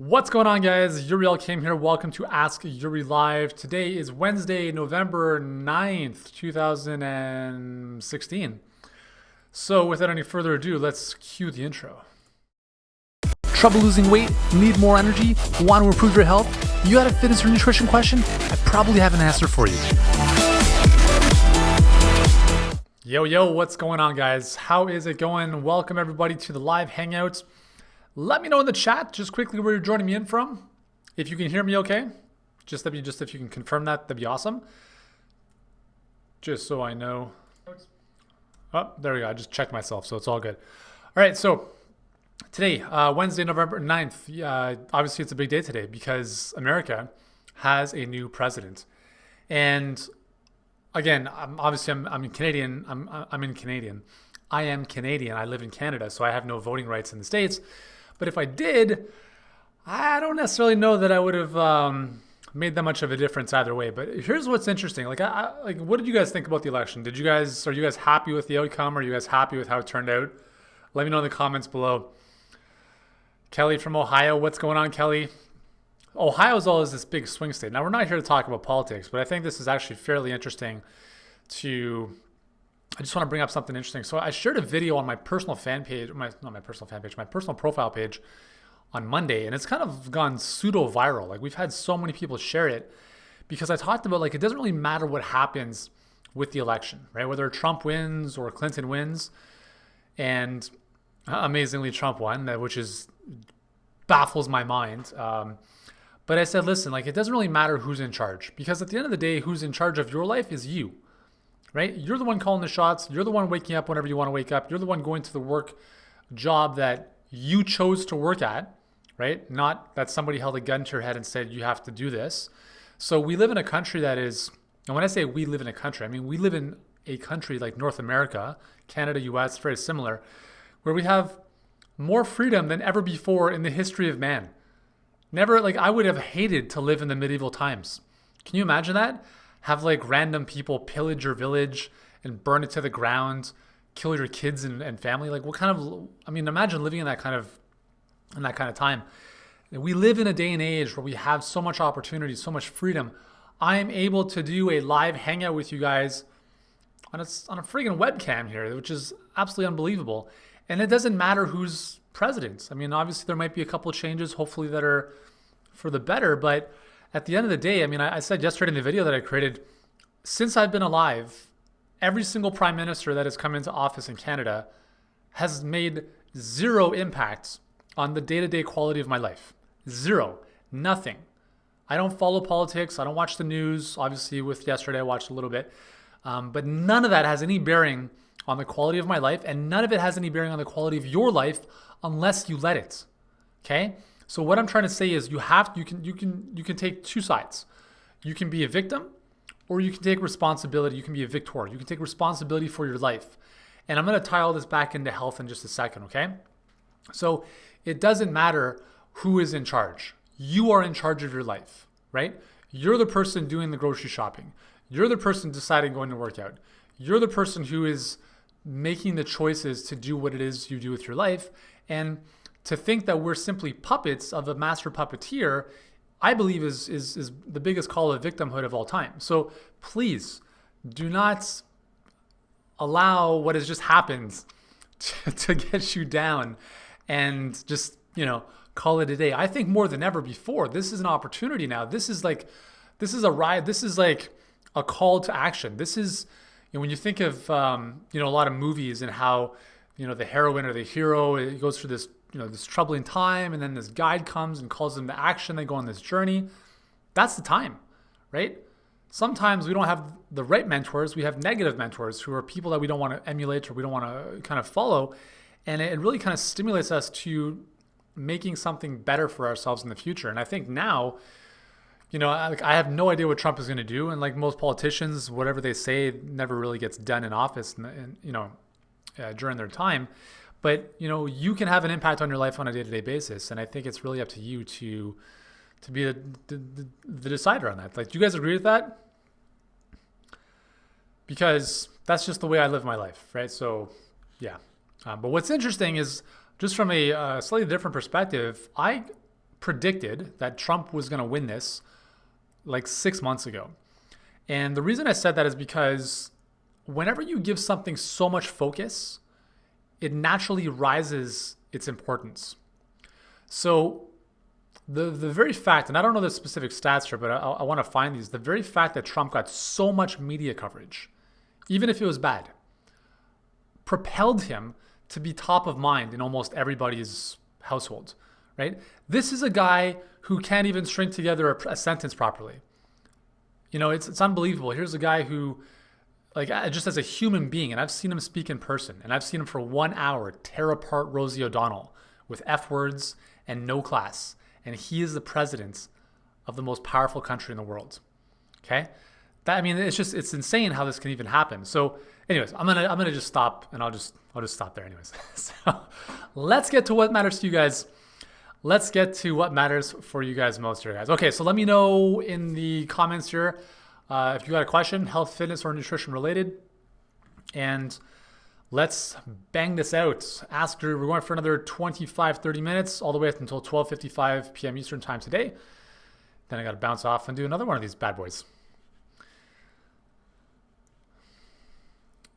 What's going on, guys? Yuri came here. Welcome to Ask Yuri Live. Today is Wednesday, November 9th, 2016. So without any further ado, let's cue the intro. Trouble losing weight? Need more energy? Want to improve your health? You got a fitness or nutrition question? I probably have an answer for you. Yo, what's going on, guys? How is it going? Welcome everybody to the live hangout. Let me know in the chat just quickly where you're joining me in from. If you can hear me okay. Just if you can confirm that, that'd be awesome. Just so I know. Oh, there we go. I just checked myself, so it's all good. All right, so today, Wednesday, November 9th, obviously it's a big day today because America has a new president. And again, I'm Canadian. I'm in Canadian. I am Canadian. I live in Canada, so I have no voting rights in the States. But if I did, I don't necessarily know that I would have made that much of a difference either way. But here's what's interesting. What did you guys think about the election? Are you guys happy with the outcome? Are you guys happy with how it turned out? Let me know in the comments below. Kelly from Ohio, what's going on, Kelly? Ohio's always this big swing state. Now, we're not here to talk about politics, but I think this is actually fairly interesting I just want to bring up something interesting. So I shared a video on my personal fan page, my personal profile page on Monday, and it's kind of gone pseudo viral. Like, we've had so many people share it because I talked about, like, it doesn't really matter what happens with the election, right? Whether Trump wins or Clinton wins, and amazingly Trump won, which baffles my mind. But I said, listen, like, it doesn't really matter who's in charge, because at the end of the day, who's in charge of your life is you. Right? You're the one calling the shots. You're the one waking up whenever you want to wake up. You're the one going to the work job that you chose to work at, right? Not that somebody held a gun to your head and said, you have to do this. So we live in a country that is, and when I say we live in a country, I mean, we live in a country like North America, Canada, US, very similar, where we have more freedom than ever before in the history of man. I would have hated to live in the medieval times. Can you imagine that? Have like random people pillage your village and burn it to the ground, kill your kids and family. Like, imagine living in that kind of time. We live in a day and age where we have so much opportunity, so much freedom. I am able to do a live hangout with you guys on a friggin' webcam here, which is absolutely unbelievable. And it doesn't matter who's president. I mean, obviously there might be a couple of changes, hopefully that are for the better, but at the end of the day, I mean, I said yesterday in the video that I created, since I've been alive, every single prime minister that has come into office in Canada has made zero impact on the day-to-day quality of my life. Zero. Nothing. I don't follow politics. I don't watch the news. Obviously, with yesterday, I watched a little bit. But none of that has any bearing on the quality of my life, and none of it has any bearing on the quality of your life unless you let it. Okay? So what I'm trying to say is you can take two sides. You can be a victim or you can take responsibility. You can be a victor. You can take responsibility for your life. And I'm going to tie all this back into health in just a second, okay? So it doesn't matter who is in charge. You are in charge of your life, right? You're the person doing the grocery shopping. You're the person deciding going to work out. You're the person who is making the choices to do what it is you do with your life. And to think that we're simply puppets of a master puppeteer, I believe is the biggest call of victimhood of all time. So please do not allow what has just happened to get you down and just, call it a day. I think more than ever before, this is an opportunity now. This is a ride. This is like a call to action. This is, when you think of, a lot of movies and how, the heroine or the hero, it goes through this, this troubling time, and then this guide comes and calls them to action. They go on this journey. That's the time, right? Sometimes we don't have the right mentors. We have negative mentors who are people that we don't want to emulate or we don't want to kind of follow. And it really kind of stimulates us to making something better for ourselves in the future. And I think now, I have no idea what Trump is going to do. And like most politicians, whatever they say never really gets done in office and during their time. But, you can have an impact on your life on a day-to-day basis. And I think it's really up to you to be the decider on that. Like, do you guys agree with that? Because that's just the way I live my life, right? So, yeah. But what's interesting is, just from a slightly different perspective, I predicted that Trump was going to win this like 6 months ago. And the reason I said that is because whenever you give something so much focus, it naturally rises its importance. So the very fact, and I don't know the specific stats here, but I want to find these, the very fact that Trump got so much media coverage, even if it was bad, propelled him to be top of mind in almost everybody's household, right? This is a guy who can't even string together a sentence properly. You know, it's unbelievable. Here's a guy who, like, just as a human being, and I've seen him speak in person, and I've seen him for 1 hour tear apart Rosie O'Donnell with F words and no class. And he is the president of the most powerful country in the world. Okay? That, I mean, it's insane how this can even happen. So anyways, I'm gonna just stop, and I'll just stop there anyways. So let's get to what matters to you guys. Let's get to what matters for you guys most here, guys. Okay, so let me know in the comments here if you got a question, health, fitness, or nutrition related. And let's bang this out. Ask Yuri. We're going for another 25, 30 minutes, all the way up until 12:55 p.m. Eastern time today. Then I got to bounce off and do another one of these bad boys.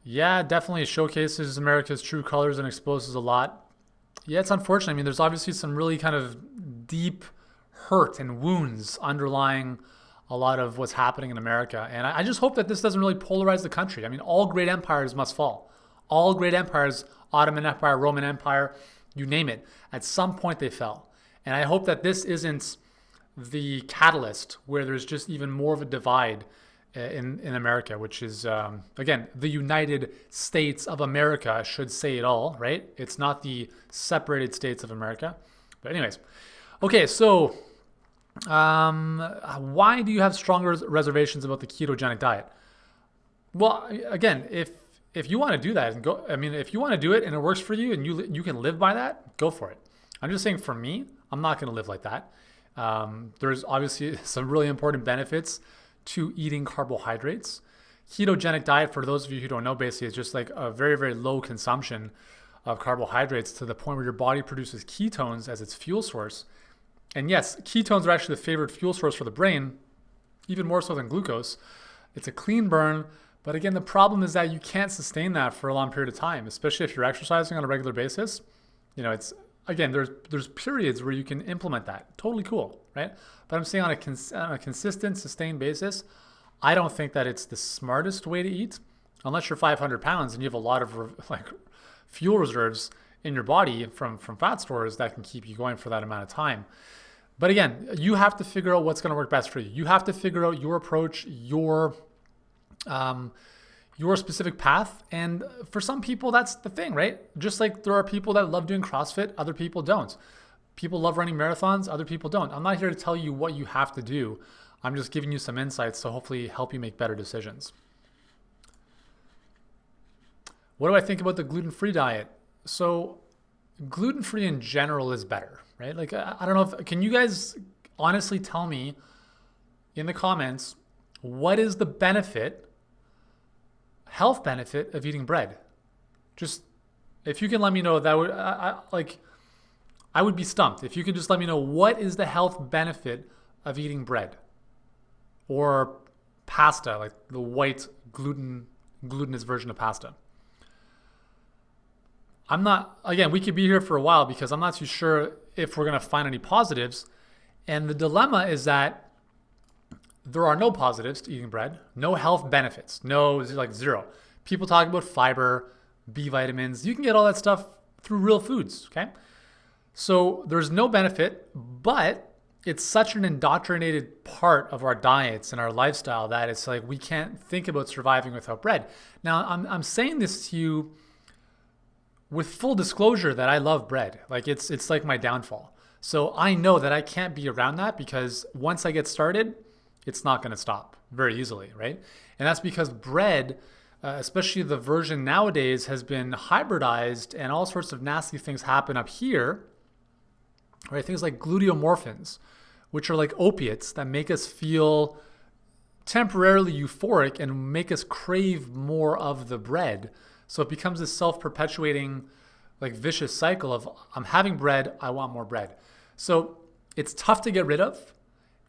Yeah, definitely showcases America's true colors and exposes a lot. Yeah, it's unfortunate. I mean, there's obviously some really kind of deep hurt and wounds underlying a lot of what's happening in America. And I just hope that this doesn't really polarize the country. I mean, all great empires must fall. All great empires, Ottoman Empire, Roman Empire, you name it, at some point they fell. And I hope that this isn't the catalyst where there's just even more of a divide in America, which is, again, the United States of America should say it all, right? It's not the separated states of America. But anyways, okay, so why do you have stronger reservations about the ketogenic diet? Well, again, if you want to do that and go, I mean, if you want to do it and it works for you and you can live by that, go for it. I'm just saying for me, I'm not going to live like that. There's obviously some really important benefits to eating carbohydrates. Ketogenic diet, for those of you who don't know, basically is just like a very, very low consumption of carbohydrates to the point where your body produces ketones as its fuel source. And yes, ketones are actually the favorite fuel source for the brain, even more so than glucose. It's a clean burn, but again, the problem is that you can't sustain that for a long period of time, especially if you're exercising on a regular basis. You know, it's, again, there's periods where you can implement that. Totally cool, right? But I'm saying on a consistent, sustained basis, I don't think that it's the smartest way to eat, unless you're 500 pounds and you have a lot of fuel reserves in your body from fat stores that can keep you going for that amount of time. But again, you have to figure out what's going to work best for you. You have to figure out your approach, your specific path. And for some people, that's the thing, right? Just like there are people that love doing CrossFit, other people don't. People love running marathons, other people don't. I'm not here to tell you what you have to do. I'm just giving you some insights to hopefully help you make better decisions. What do I think about the gluten-free diet? So gluten-free in general is better, right? Like, I don't know can you guys honestly tell me in the comments, what is the health benefit of eating bread? Just, if you can let me know, that would, I would be stumped if you could just let me know what is the health benefit of eating bread or pasta, like the white glutinous version of pasta. I'm not, again, we could be here for a while because I'm not too sure if we're going to find any positives. And the dilemma is that there are no positives to eating bread, no health benefits, zero. People talk about fiber, B vitamins. You can get all that stuff through real foods, okay? So there's no benefit, but it's such an indoctrinated part of our diets and our lifestyle that it's like we can't think about surviving without bread. Now, I'm saying this to you with full disclosure that I love bread. Like it's like my downfall. So I know that I can't be around that because once I get started, it's not going to stop very easily, right? And that's because bread, especially the version nowadays, has been hybridized and all sorts of nasty things happen up here. Right, things like gluteomorphins, which are like opiates that make us feel temporarily euphoric and make us crave more of the bread. So it becomes this self-perpetuating, like vicious cycle of I'm having bread, I want more bread. So it's tough to get rid of,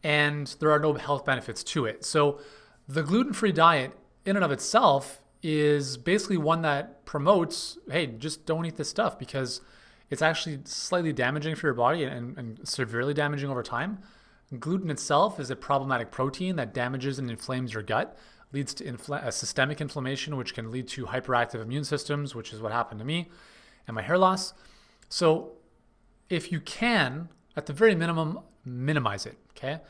and there are no health benefits to it. So the gluten-free diet in and of itself is basically one that promotes, hey, just don't eat this stuff because it's actually slightly damaging for your body and severely damaging over time. Gluten itself is a problematic protein that damages and inflames your gut, leads to systemic inflammation, which can lead to hyperactive immune systems, which is what happened to me, and my hair loss. So if you can, at the very minimum, minimize it, okay?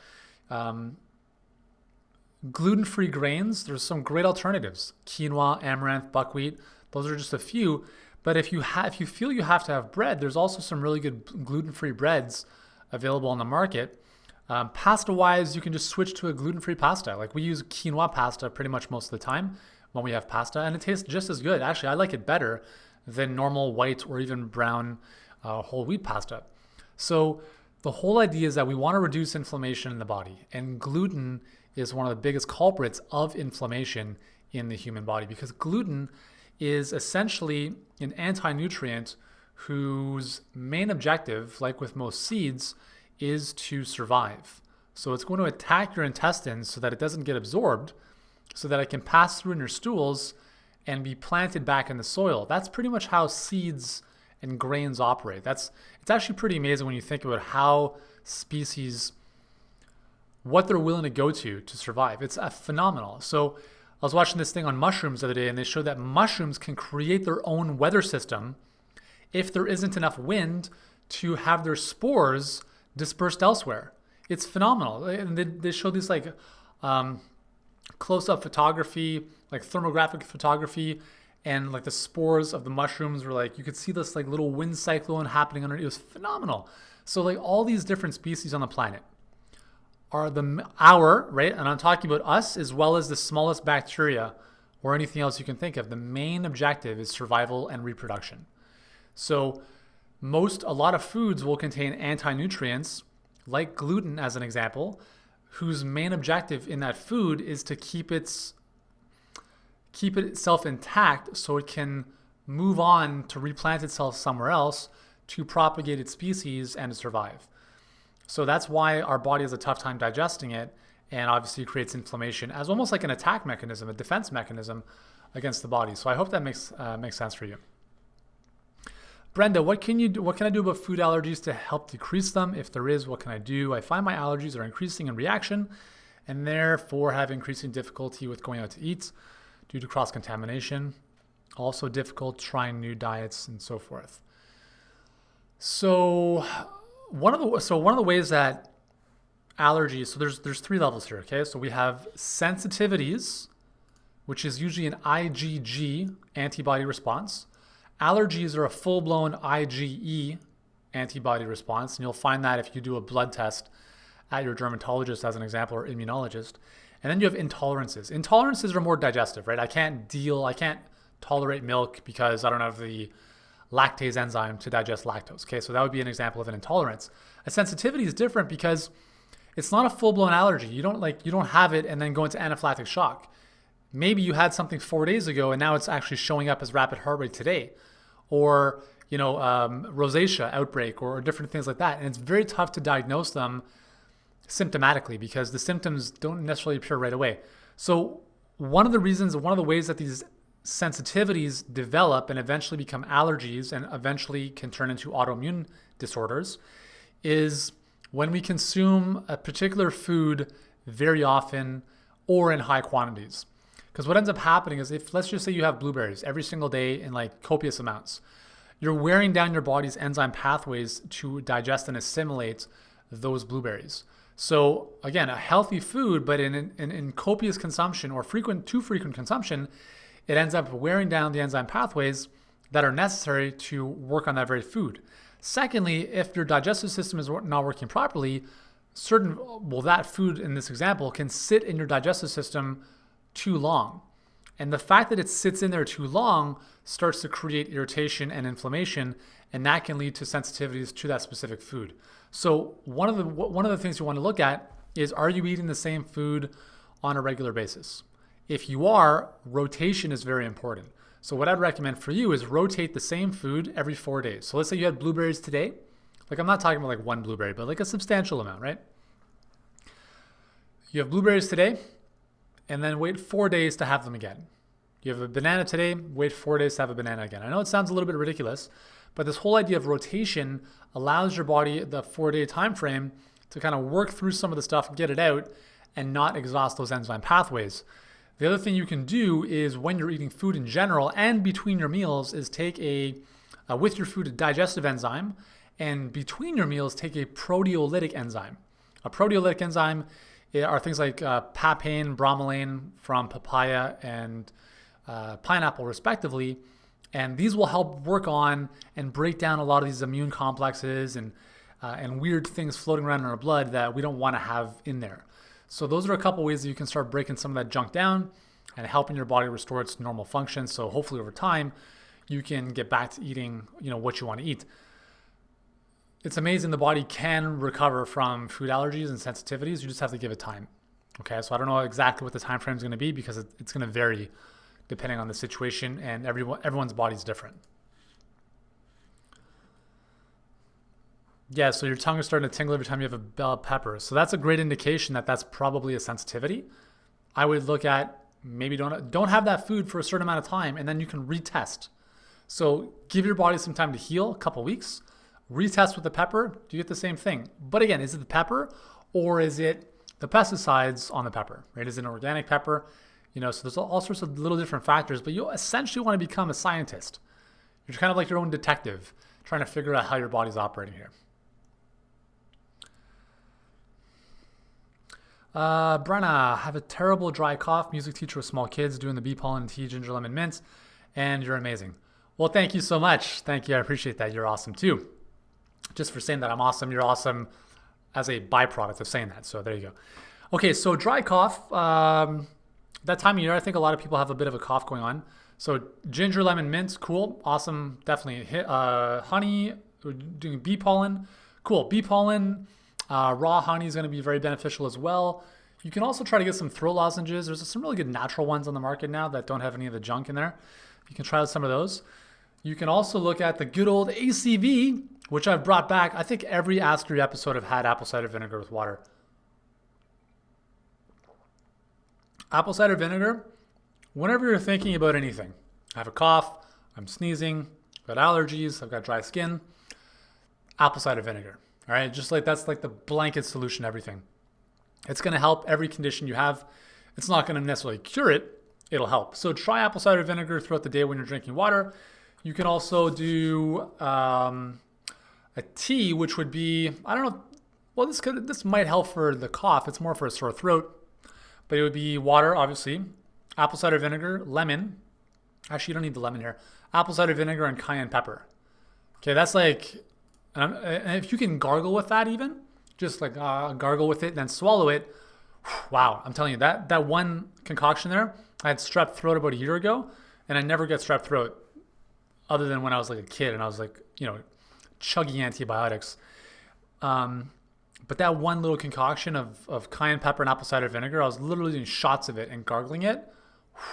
Gluten-free grains, there's some great alternatives. Quinoa, amaranth, buckwheat, those are just a few. But if you feel you have to have bread, there's also some really good gluten-free breads available on the market. Pasta-wise, you can just switch to a gluten-free pasta. Like we use quinoa pasta pretty much most of the time when we have pasta, and it tastes just as good. Actually, I like it better than normal white or even brown whole wheat pasta. So the whole idea is that we want to reduce inflammation in the body, and gluten is one of the biggest culprits of inflammation in the human body because gluten is essentially an anti-nutrient whose main objective, like with most seeds, is to survive. So it's going to attack your intestines so that it doesn't get absorbed, so that it can pass through in your stools and be planted back in the soil. That's pretty much how seeds and grains operate. It's actually pretty amazing when you think about how species, what they're willing to go to survive. It's phenomenal. So I was watching this thing on mushrooms the other day, and they showed that mushrooms can create their own weather system if there isn't enough wind to have their spores dispersed elsewhere. It's phenomenal. And they show these like close-up photography, like thermographic photography, and like the spores of the mushrooms were like, you could see this like little wind cyclone happening under it. It was phenomenal. So like all these different species on the planet are right? And I'm talking about us as well as the smallest bacteria or anything else you can think of. The main objective is survival and reproduction. So a lot of foods will contain anti-nutrients, like gluten as an example, whose main objective in that food is to keep itself intact so it can move on to replant itself somewhere else to propagate its species and to survive. So that's why our body has a tough time digesting it, and obviously creates inflammation as almost like an attack mechanism, a defense mechanism against the body. So I hope that makes sense for you. Brenda, what can I do about food allergies to help decrease them? If there is, what can I do? I find my allergies are increasing in reaction and therefore have increasing difficulty with going out to eat due to cross-contamination. Also difficult trying new diets and so forth. So one of the ways that allergies, so there's three levels here, okay? So we have sensitivities, which is usually an IgG antibody response. Allergies are a full-blown IgE antibody response, and you'll find that if you do a blood test at your dermatologist, as an example, or immunologist. And then you have intolerances. Intolerances are more digestive, right? I can't tolerate milk because I don't have the lactase enzyme to digest lactose. Okay, so that would be an example of an intolerance. A sensitivity is different because it's not a full-blown allergy. You don't have it and then go into anaphylactic shock. Maybe you had something 4 days ago and now it's actually showing up as rapid heart rate today, or rosacea outbreak or different things like that. And it's very tough to diagnose them symptomatically because the symptoms don't necessarily appear right away. So one of the ways that these sensitivities develop and eventually become allergies and eventually can turn into autoimmune disorders is when we consume a particular food very often or in high quantities. Because what ends up happening is, if let's just say you have blueberries every single day in like copious amounts, you're wearing down your body's enzyme pathways to digest and assimilate those blueberries. So again, a healthy food, but in copious consumption or too frequent consumption, it ends up wearing down the enzyme pathways that are necessary to work on that very food. Secondly, if your digestive system is not working properly, that food in this example can sit in your digestive system too long. And the fact that it sits in there too long starts to create irritation and inflammation, and that can lead to sensitivities to that specific food. So one of the things you want to look at is, are you eating the same food on a regular basis? If you are, rotation is very important. So what I'd recommend for you is rotate the same food every 4 days. So let's say you had blueberries today. Like I'm not talking about like one blueberry, but like a substantial amount, right? You have blueberries today, and then wait 4 days to have them again. You have a banana today, wait 4 days to have a banana again. I know it sounds a little bit ridiculous, but this whole idea of rotation allows your body the 4-day time frame to kind of work through some of the stuff, get it out, and not exhaust those enzyme pathways. The other thing you can do is when you're eating food in general and between your meals is take with your food, a digestive enzyme, and between your meals, take a proteolytic enzyme. A proteolytic enzyme are things like papain, bromelain from papaya and pineapple, respectively. And these will help work on and break down a lot of these immune complexes and weird things floating around in our blood that we don't want to have in there. So those are a couple ways that you can start breaking some of that junk down and helping your body restore its normal function. So hopefully over time, you can get back to eating, what you want to eat. It's amazing the body can recover from food allergies and sensitivities. You just have to give it time. Okay, so I don't know exactly what the time frame is going to be because it's going to vary depending on the situation, and everyone's body is different. Yeah, so your tongue is starting to tingle every time you have a bell pepper. So that's a great indication that that's probably a sensitivity. I would look at maybe don't have that food for a certain amount of time, and then you can retest. So give your body some time to heal, a couple weeks. Retest with the pepper, do you get the same thing? But again, is it the pepper or is it the pesticides on the pepper, right? Is it an organic pepper? So there's all sorts of little different factors, but you essentially want to become a scientist. You're kind of like your own detective, trying to figure out how your body's operating here. Brenna, have a terrible dry cough. Music teacher with small kids doing the bee pollen and tea, ginger, lemon, mint, and you're amazing. Well, thank you so much. Thank you. I appreciate that. You're awesome too. Just for saying that I'm awesome. You're awesome as a byproduct of saying that. So there you go. Okay, so dry cough. That time of year, I think a lot of people have a bit of a cough going on. So ginger, lemon, mint, cool, awesome, definitely. Honey, we're doing bee pollen, cool. Bee pollen, raw honey is going to be very beneficial as well. You can also try to get some throat lozenges. There's some really good natural ones on the market now that don't have any of the junk in there. You can try out some of those. You can also look at the good old ACV, which I've brought back. I think every Ask Yuri episode I've had apple cider vinegar with water. Apple cider vinegar, whenever you're thinking about anything, I have a cough, I'm sneezing, I've got allergies, I've got dry skin, apple cider vinegar. All right, just like that's like the blanket solution to everything. It's going to help every condition you have. It's not going to necessarily cure it, it'll help. So try apple cider vinegar throughout the day when you're drinking water. You can also do a tea, which would be, I don't know, well, this might help for the cough. It's more for a sore throat. But it would be water, obviously, apple cider vinegar, lemon. Actually, you don't need the lemon here. Apple cider vinegar and cayenne pepper. Okay, that's like, and if you can gargle with that even, just like gargle with it and then swallow it. Wow, I'm telling you, that one concoction there, I had strep throat about a year ago, and I never get strep throat other than when I was like a kid and I was like, chugging antibiotics. But that one little concoction of cayenne pepper and apple cider vinegar, I was literally doing shots of it and gargling it.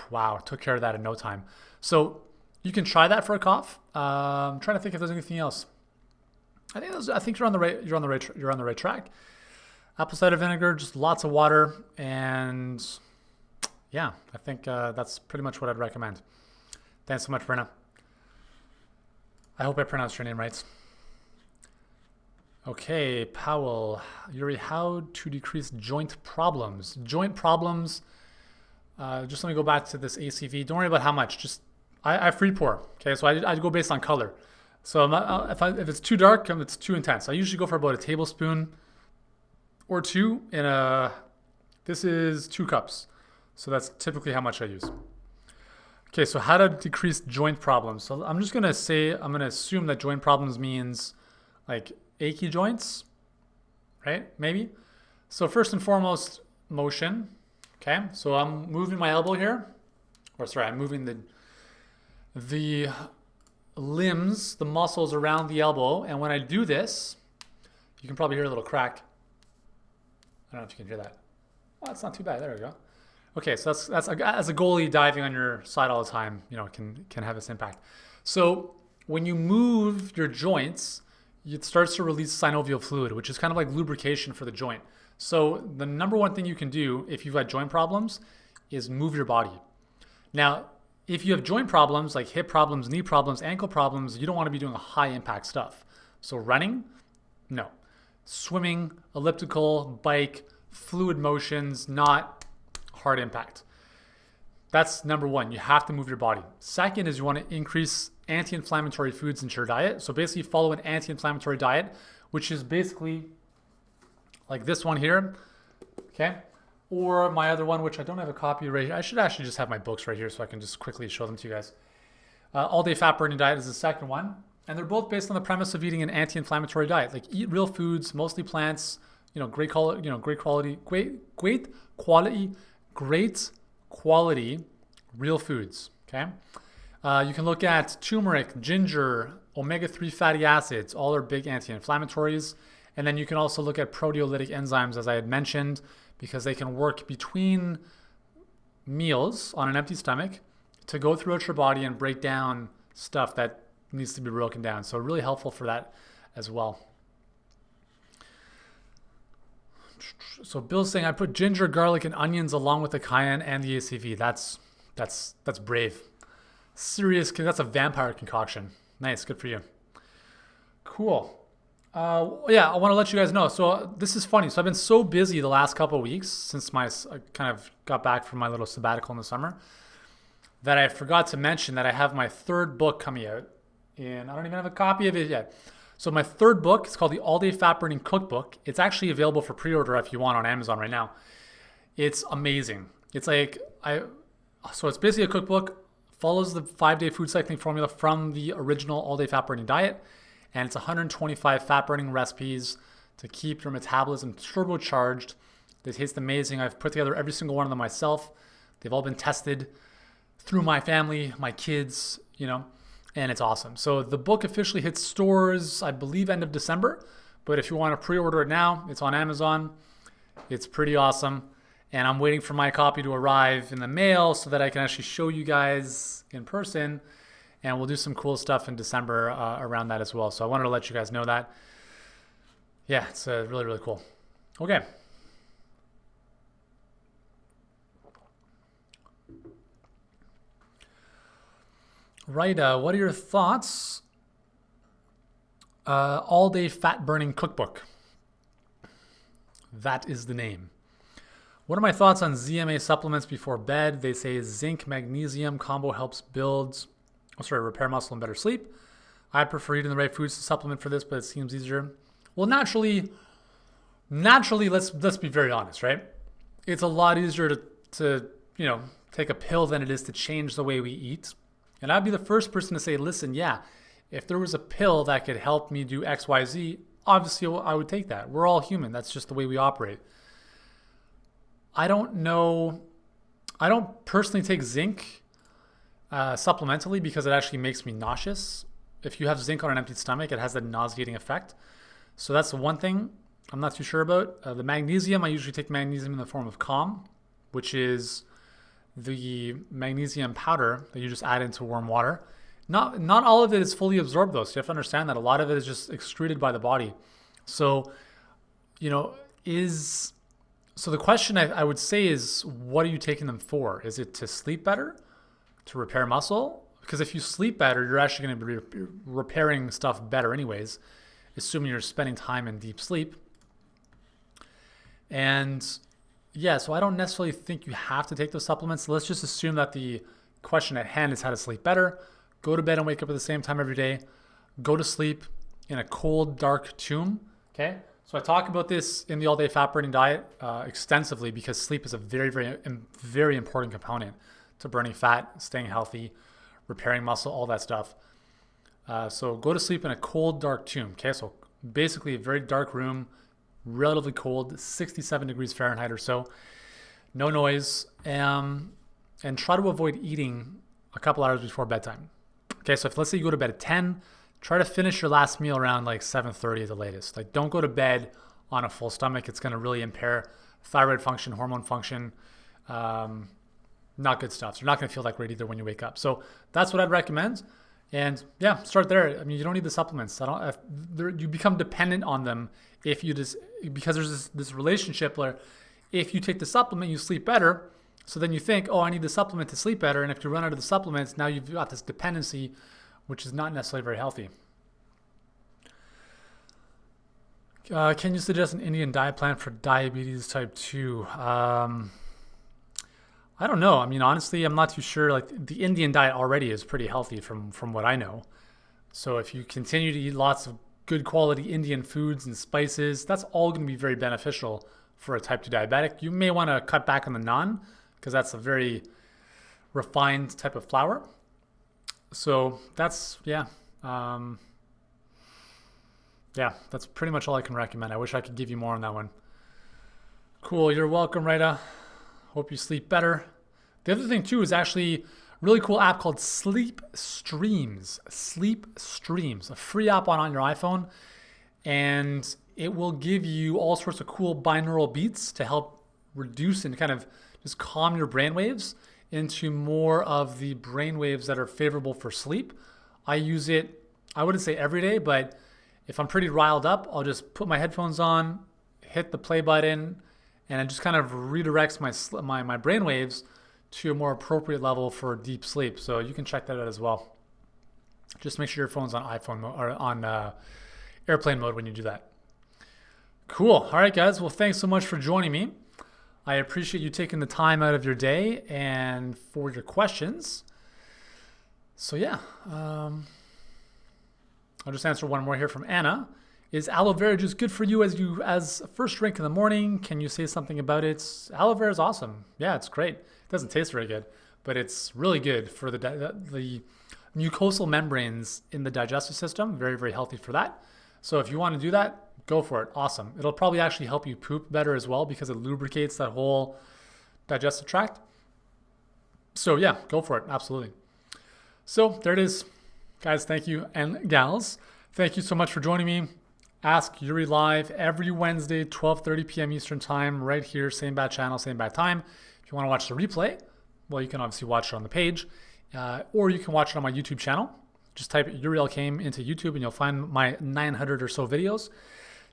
Wow, took care of that in no time. So you can try that for a cough. I'm trying to think if there's anything else. I think you're on the right track. Apple cider vinegar, just lots of water, and yeah, I think that's pretty much what I'd recommend. Thanks so much, Brenna. I hope I pronounced your name right. Okay, Powell, Yuri, how to decrease joint problems? Joint problems, just let me go back to this ACV. Don't worry about how much, just, I free pour, okay? So I go based on color. So if it's too dark, it's too intense. I usually go for about a tablespoon or two this is 2 cups. So that's typically how much I use. Okay, so how to decrease joint problems. So I'm just gonna assume that joint problems means like achy joints, right? Maybe. So first and foremost, motion. Okay, so I'm moving my elbow here, I'm moving the limbs, the muscles around the elbow, and when I do this, you can probably hear a little crack. I don't know if you can hear that. Oh, it's not too bad. There we go. Okay, so that's as a goalie diving on your side all the time, can have this impact. So when you move your joints, it starts to release synovial fluid, which is kind of like lubrication for the joint. So the number one thing you can do if you've got joint problems is move your body. Now, if you have joint problems like hip problems, knee problems, ankle problems, you don't want to be doing high impact stuff. So running, no. Swimming, elliptical, bike, fluid motions, not hard impact. That's number one. You have to move your body. Second is you want to increase anti-inflammatory foods into your diet. So basically follow an anti-inflammatory diet, which is basically like this one here, okay? Or my other one, which I don't have a copy right here. I should actually just have my books right here so I can just quickly show them to you guys. All-day fat-burning diet is the second one. And they're both based on the premise of eating an anti-inflammatory diet. Like eat real foods, mostly plants, great quality, real foods, okay? You can look at turmeric, ginger, omega-3 fatty acids, all are big anti-inflammatories. And then you can also look at proteolytic enzymes, as I had mentioned, because they can work between meals on an empty stomach to go throughout your body and break down stuff that needs to be broken down. So really helpful for that as well. So Bill's saying I put ginger, garlic, and onions along with the cayenne and the ACV. That's brave. Serious, that's a vampire concoction. Nice, good for you. Cool. Yeah, I want to let you guys know. So this is funny. So I've been so busy the last couple of weeks since I kind of got back from my little sabbatical in the summer that I forgot to mention that I have my third book coming out. And I don't even have a copy of it yet. So my third book is called the All Day Fat Burning Cookbook. It's actually available for pre-order if you want on Amazon right now. It's amazing. It's like so it's basically a cookbook, follows the 5-day food cycling formula from the original All Day Fat Burning diet, and it's 125 fat burning recipes to keep your metabolism turbocharged. They taste amazing. I've put together every single one of them myself. They've all been tested through my family, my kids, and it's awesome. So the book officially hits stores, I believe, end of December. But if you want to pre-order it now, it's on Amazon. It's pretty awesome. And I'm waiting for my copy to arrive in the mail so that I can actually show you guys in person. And we'll do some cool stuff in December around that as well. So I wanted to let you guys know that. Yeah, it's really, really cool. Okay. Right, what are your thoughts? All-day fat-burning cookbook. That is the name. What are my thoughts on ZMA supplements before bed? They say zinc magnesium combo helps repair muscle and better sleep. I prefer eating the right foods to supplement for this, but it seems easier. Well, naturally, let's be very honest, right? It's a lot easier to take a pill than it is to change the way we eat. And I'd be the first person to say, listen, yeah, if there was a pill that could help me do X, Y, Z, obviously I would take that. We're all human. That's just the way we operate. I don't personally take zinc supplementally because it actually makes me nauseous. If you have zinc on an empty stomach, it has that nauseating effect. So that's the one thing I'm not too sure about. The magnesium, I usually take magnesium in the form of Calm, which is the magnesium powder that you just add into warm water. Not all of it is fully absorbed though, so you have to understand that a lot of it is just excreted by the body. So, so the question I would say is, what are you taking them for? Is it to sleep better? To repair muscle? Because if you sleep better, you're actually going to be repairing stuff better anyways, assuming you're spending time in deep sleep. And yeah, so I don't necessarily think you have to take those supplements. Let's just assume that the question at hand is how to sleep better. Go to bed and wake up at the same time every day. Go to sleep in a cold, dark tomb. Okay? So I talk about this in the all-day fat-burning diet extensively because sleep is a very, very, very important component to burning fat, staying healthy, repairing muscle, all that stuff. So go to sleep in a cold, dark tomb. Okay? So basically a very dark room, relatively cold, 67 degrees Fahrenheit or so, no noise, and try to avoid eating a couple hours before bedtime. Okay, so if let's say you go to bed at 10, try to finish your last meal around like 7:30 at the latest. Like don't go to bed on a full stomach. It's going to really impair thyroid function, hormone function, not good stuff. So you're not going to feel that great either when you wake up. So that's what I'd recommend. And yeah, start there. I mean, you don't need the supplements. You become dependent on them if you just, because there's this relationship where if you take the supplement, you sleep better. So then you think, oh, I need the supplement to sleep better. And if you run out of the supplements, now you've got this dependency, which is not necessarily very healthy. Can you suggest an Indian diet plan for diabetes type 2? I don't know. I mean, honestly, I'm not too sure. Like the Indian diet already is pretty healthy from what I know. So if you continue to eat lots of good quality Indian foods and spices, that's all going to be very beneficial for a type 2 diabetic. You may want to cut back on the naan because that's a very refined type of flour. So that's, that's pretty much all I can recommend. I wish I could give you more on that one. Cool. You're welcome, Rita. Hope you sleep better. The other thing too is actually a really cool app called Sleep Streams. Sleep Streams, a free app on your iPhone. And it will give you all sorts of cool binaural beats to help reduce and kind of just calm your brain waves into more of the brain waves that are favorable for sleep. I use it, I wouldn't say every day, but if I'm pretty riled up, I'll just put my headphones on, hit the play button, and it just kind of redirects my brain waves to a more appropriate level for deep sleep. So you can check that out as well. Just make sure your phone's on iPhone mode or on airplane mode when you do that. Cool. All right, guys. Well, thanks so much for joining me. I appreciate you taking the time out of your day and for your questions. So yeah, I'll just answer one more here from Anna. Is aloe vera juice good for you as a first drink in the morning? Can you say something about it? Aloe vera is awesome. Yeah, it's great. It doesn't taste very good, but it's really good for the mucosal membranes in the digestive system. Very, very healthy for that. So if you want to do that, go for it. Awesome. It'll probably actually help you poop better as well because it lubricates that whole digestive tract. So yeah, go for it. Absolutely. So there it is. Guys, thank you. And gals, thank you so much for joining me. Ask Yuri live every Wednesday, 12:30 p.m. Eastern time, right here, same bad channel, same bad time. If you want to watch the replay, well, you can obviously watch it on the page, or you can watch it on my YouTube channel. Just type Yuri Elkaim into YouTube and you'll find my 900 or so videos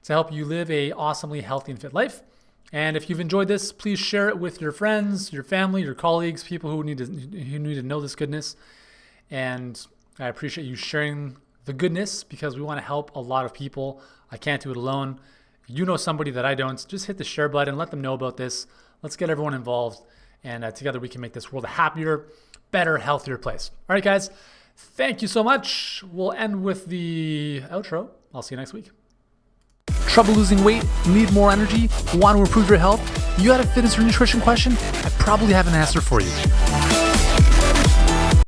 to help you live a awesomely healthy and fit life. And if you've enjoyed this, please share it with your friends, your family, your colleagues, people who need to know this goodness. And I appreciate you sharing the goodness because we want to help a lot of people. I can't do it alone. You know somebody that I don't, just hit the share button, let them know about this. Let's get everyone involved, and together we can make this world a happier, better, healthier place. All right, guys, thank you so much. We'll end with the outro. I'll see you next week. Trouble losing weight? Need more energy? Want to improve your health? You got a fitness or nutrition question? I probably have an answer for you.